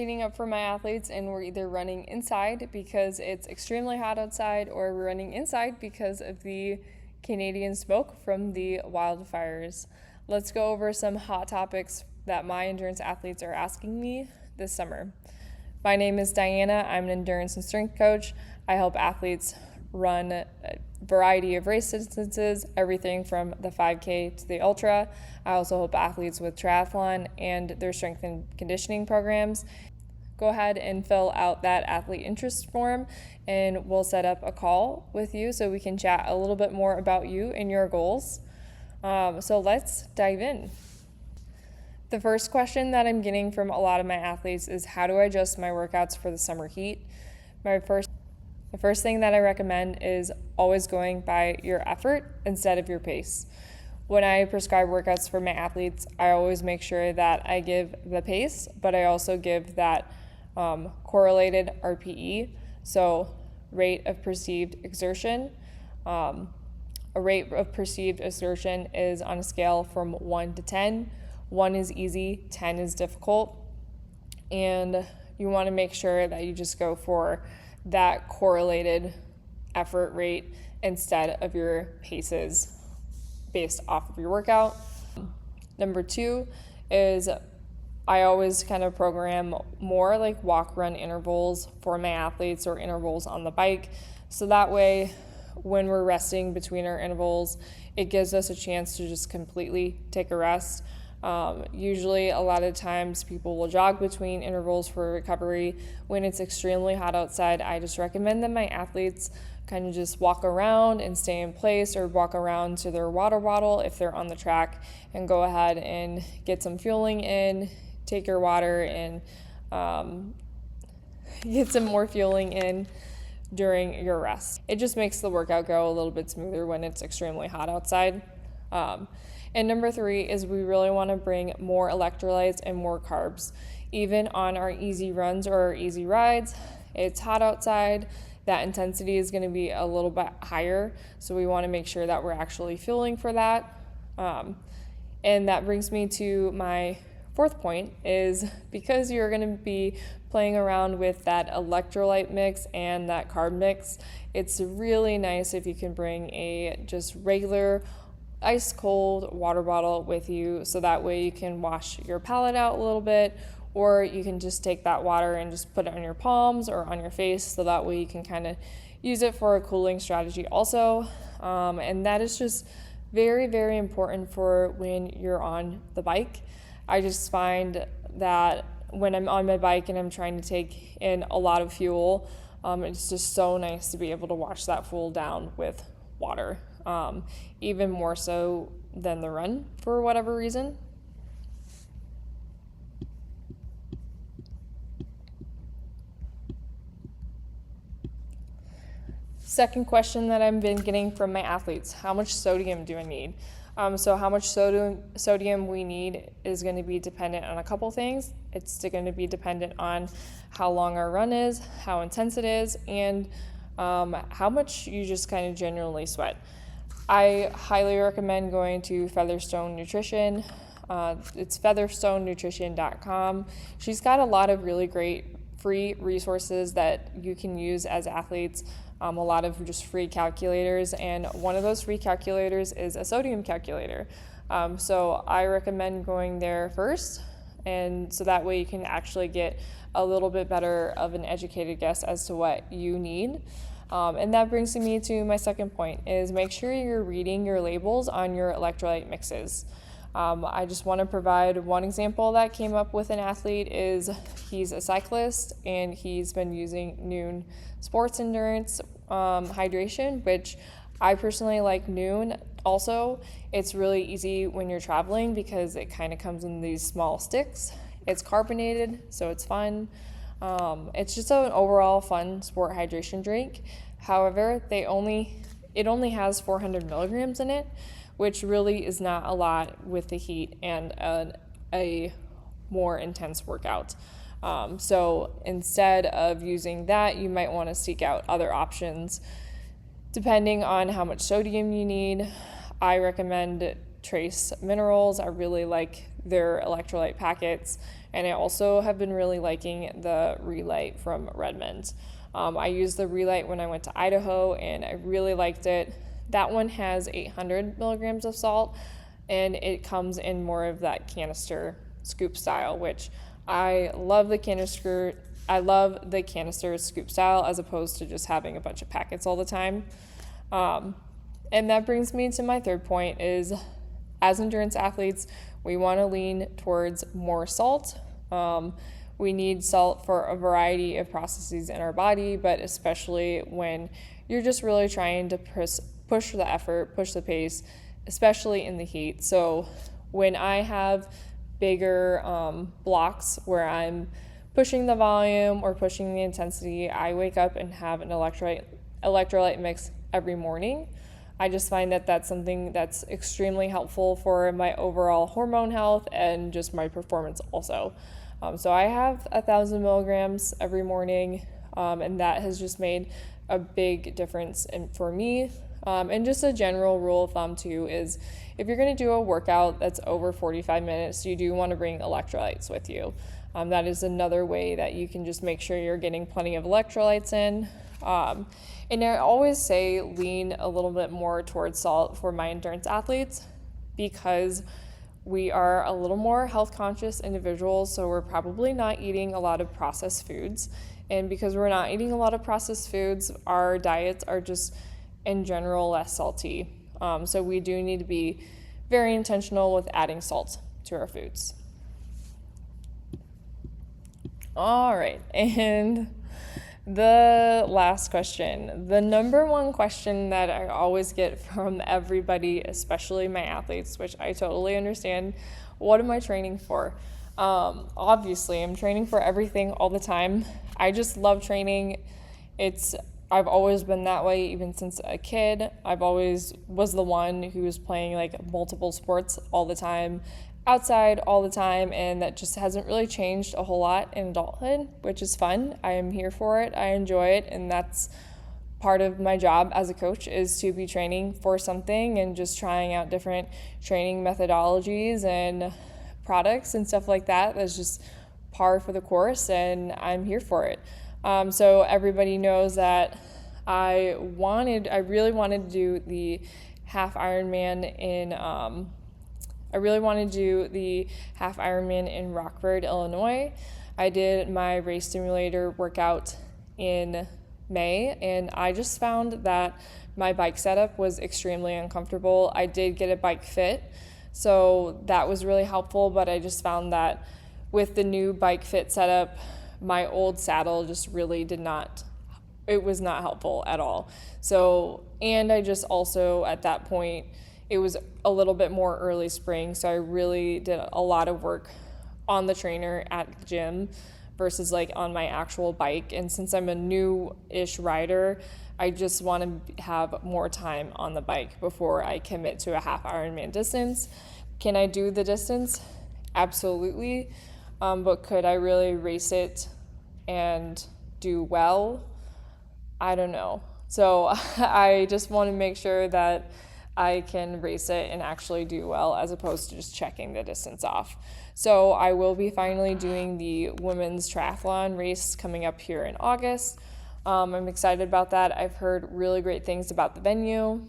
Cleaning up for my athletes, and we're either running inside because it's extremely hot outside, or we're running inside because of the Canadian smoke from the wildfires. Let's go over some hot topics that my endurance athletes are asking me this summer. My name is Diana. I'm an endurance and strength coach. I help athletes run a variety of race distances, everything from the 5K to the ultra. I also help athletes with triathlon and their strength and conditioning programs. Go ahead and fill out that athlete interest form, and we'll set up a call with you so we can chat a little bit more about you and your goals. So let's dive in. The first question that I'm getting from a lot of my athletes is, how do I adjust my workouts for the summer heat? The first thing that I recommend is always going by your effort instead of your pace. When I prescribe workouts for my athletes, I always make sure that I give the pace, but I also give that correlated RPE, so rate of perceived exertion. A rate of perceived exertion is on a scale from 1 to 10. 1 is easy, 10 is difficult, and you want to make sure that you just go for that correlated effort rate instead of your paces based off of your workout. Number 2 is I always kind of program more like walk-run intervals for my athletes, or intervals on the bike. So that way, when we're resting between our intervals, it gives us a chance to just completely take a rest. Usually a lot of times people will jog between intervals for recovery. When it's extremely hot outside, I just recommend that my athletes kind of just walk around and stay in place, or walk around to their water bottle if they're on the track, and go ahead and get some fueling in, take your water, and get some more fueling in during your rest. It just makes the workout go a little bit smoother when it's extremely hot outside. And number 3 is we really want to bring more electrolytes and more carbs. Even on our easy runs or our easy rides, it's hot outside, that intensity is going to be a little bit higher, so we want to make sure that we're actually fueling for that. And that brings me to my 4th point, is because you're going to be playing around with that electrolyte mix and that carb mix, it's really nice if you can bring a just regular ice cold water bottle with you, so that way you can wash your palate out a little bit, or you can just take that water and just put it on your palms or on your face, so that way you can kind of use it for a cooling strategy also. And that is just very, very important for when you're on the bike. I just find that when I'm on my bike and I'm trying to take in a lot of fuel, it's just so nice to be able to wash that fuel down with water, even more so than the run for whatever reason. Second question that I've been getting from my athletes: how much sodium do I need? So how much sodium we need is going to be dependent on a couple things. It's going to be dependent on how long our run is, how intense it is, and how much you just kind of generally sweat. I highly recommend going to Featherstone Nutrition. It's featherstonenutrition.com. She's got a lot of really great free resources that you can use as athletes, a lot of just free calculators, and one of those free calculators is a sodium calculator. So I recommend going there first, and so that way you can actually get a little bit better of an educated guess as to what you need. And that brings me to my second point, is make sure you're reading your labels on your electrolyte mixes. I just want to provide one example that came up with an athlete. Is he's a cyclist and he's been using Nuun Sports Endurance hydration, which I personally like Nuun. Also, it's really easy when you're traveling because it kind of comes in these small sticks. It's carbonated, so it's fun. It's just an overall fun sport hydration drink. However, it only has 400 milligrams in it, which really is not a lot with the heat and a more intense workout. So instead of using that, you might want to seek out other options depending on how much sodium you need. I recommend Trace Minerals. I really like their electrolyte packets, and I also have been really liking the Relight from Redmond. I used the Relight when I went to Idaho, and I really liked it. That one has 800 milligrams of salt, and it comes in more of that canister scoop style, which I love the canister. I love the canister scoop style as opposed to just having a bunch of packets all the time. And that brings me to my third point is, as endurance athletes, we want to lean towards more salt. We need salt for a variety of processes in our body, but especially when you're just really trying to push the effort, push the pace, especially in the heat. So when I have bigger blocks where I'm pushing the volume or pushing the intensity, I wake up and have an electrolyte mix every morning. I just find that that's something that's extremely helpful for my overall hormone health and just my performance also. So I have 1,000 milligrams every morning, and that has just made a big difference for me. And just a general rule of thumb too is, if you're going to do a workout that's over 45 minutes, you do want to bring electrolytes with you. That is another way that you can just make sure you're getting plenty of electrolytes in. And I always say lean a little bit more towards salt for my endurance athletes, because we are a little more health conscious individuals, so we're probably not eating a lot of processed foods. And because we're not eating a lot of processed foods, our diets are just in general less salty. So we do need to be very intentional with adding salt to our foods. All right, and the last question, the number one question that I always get from everybody, especially my athletes, which I totally understand, what am I training for? Obviously, I'm training for everything all the time. I just love training. I've always been that way, even since a kid. I've always was the one who was playing like multiple sports all the time, outside all the time, and that just hasn't really changed a whole lot in adulthood, which is fun. I am here for it. I enjoy it, and that's part of my job as a coach, is to be training for something and just trying out different training methodologies and products and stuff like that. That's just par for the course, and I'm here for it. So everybody knows that I really wanted to do the half Ironman in Rockford, Illinois. I did my race simulator workout in May, and I just found that my bike setup was extremely uncomfortable. I did get a bike fit, so that was really helpful, but I just found that with the new bike fit setup, my old saddle just really it was not helpful at all. So, and I just also, at that point, it was a little bit more early spring, so I really did a lot of work on the trainer at the gym versus like on my actual bike. And since I'm a new-ish rider, I just want to have more time on the bike before I commit to a half Ironman distance. Can I do the distance? Absolutely. But could I really race it and do well? I don't know. So I just want to make sure that I can race it and actually do well, as opposed to just checking the distance off. So I will be finally doing the women's triathlon race coming up here in August. I'm excited about that. I've heard really great things about the venue.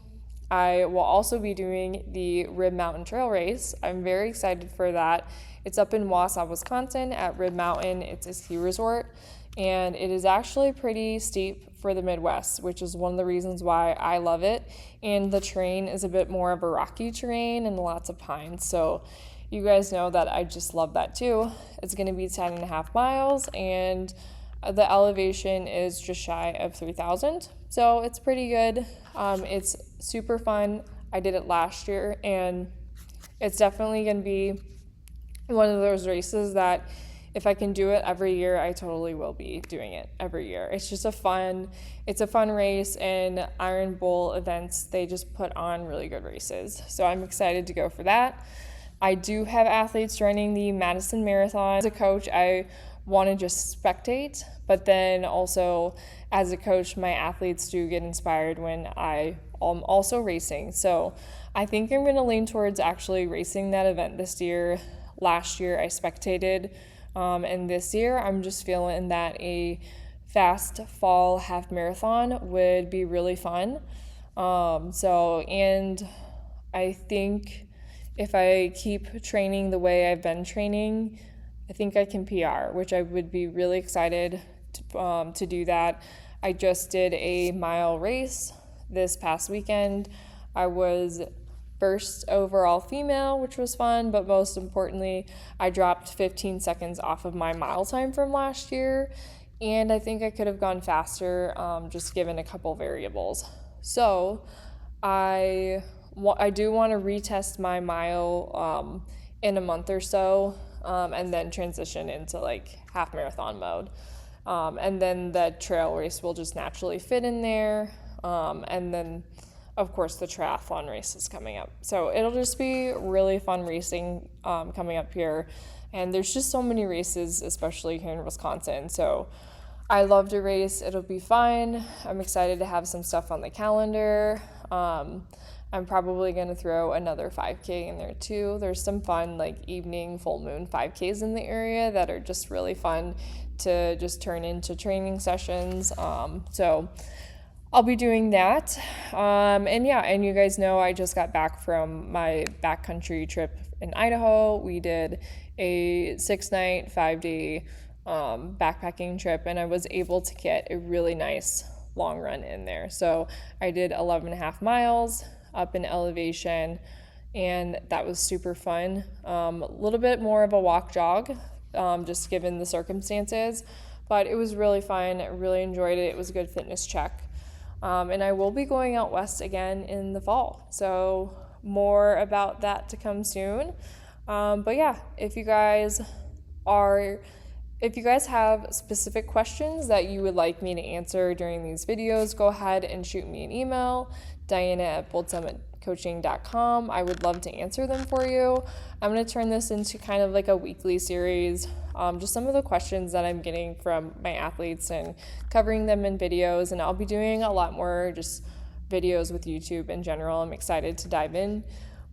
I will also be doing the Rib Mountain Trail Race. I'm very excited for that. It's up in Wausau, Wisconsin at Rib Mountain. It's a ski resort, and it is actually pretty steep for the Midwest, which is one of the reasons why I love it. And the terrain is a bit more of a rocky terrain and lots of pines. So you guys know that I just love that too. It's going to be 10.5 miles, and the elevation is just shy of 3,000. So it's pretty good. It's super fun. I did it last year, and it's definitely going to be one of those races that if I can do it every year, I totally will be doing it every year. It's just a fun race, and Iron Bowl events, they just put on really good races. So I'm excited to go for that. I do have athletes running the Madison Marathon. As a coach, I want to just spectate, but then also as a coach, my athletes do get inspired when I am also racing. So I think I'm going to lean towards actually racing that event this year. Last year I spectated, and this year I'm just feeling that a fast fall half marathon would be really fun. And I think if I keep training the way I've been training, I think I can PR, which I would be really excited to do that. I just did a mile race this past weekend. I was first overall female, which was fun, but most importantly, I dropped 15 seconds off of my mile time from last year, and I think I could have gone faster, just given a couple variables. So I do want to retest my mile in a month or so, and then transition into like half marathon mode. And then the trail race will just naturally fit in there. And then, of course, the triathlon race is coming up. So it'll just be really fun racing coming up here. And there's just so many races, especially here in Wisconsin. So I love to race. It'll be fun. I'm excited to have some stuff on the calendar. I'm probably going to throw another 5K in there too. There's some fun like evening full moon 5Ks in the area that are just really fun to just turn into training sessions. So I'll be doing that. And you guys know I just got back from my backcountry trip in Idaho. We did a 6-night, 5-day backpacking trip, and I was able to get a really nice long run in there. So I did 11.5 miles up in elevation, and that was super fun. A little bit more of a walk jog, just given the circumstances, but it was really fun. I really enjoyed it. It was a good fitness check. And I will be going out west again in the fall. So more about that to come soon. But yeah, if you guys have specific questions that you would like me to answer during these videos, go ahead and shoot me an email, Diana@boldsummitcoaching.com. I would love to answer them for you. I'm going to turn this into kind of like a weekly series, just some of the questions that I'm getting from my athletes and covering them in videos. And I'll be doing a lot more just videos with YouTube in general. I'm excited to dive in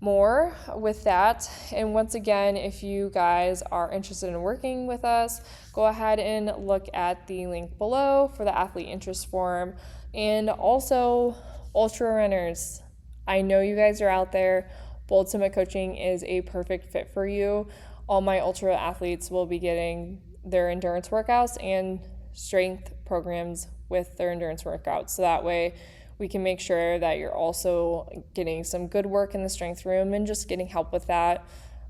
more with that. And once again, if you guys are interested in working with us, go ahead and look at the link below for the athlete interest form. And also, ultra runners, I know you guys are out there. Bold Summit Coaching is a perfect fit for you. All my ultra athletes will be getting their endurance workouts and strength programs with their endurance workouts. So that way we can make sure that you're also getting some good work in the strength room and just getting help with that.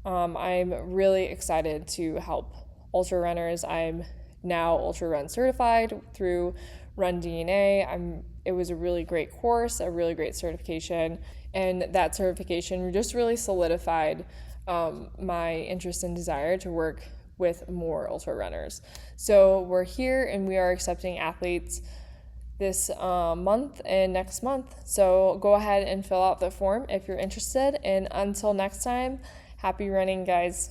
I'm really excited to help ultra runners. I'm now ultra run certified through Run DNA. It was a really great course, a really great certification, and that certification just really solidified my interest and desire to work with more ultra runners. So we're here and we are accepting athletes this month and next month. So go ahead and fill out the form if you're interested. And until next time, happy running, guys.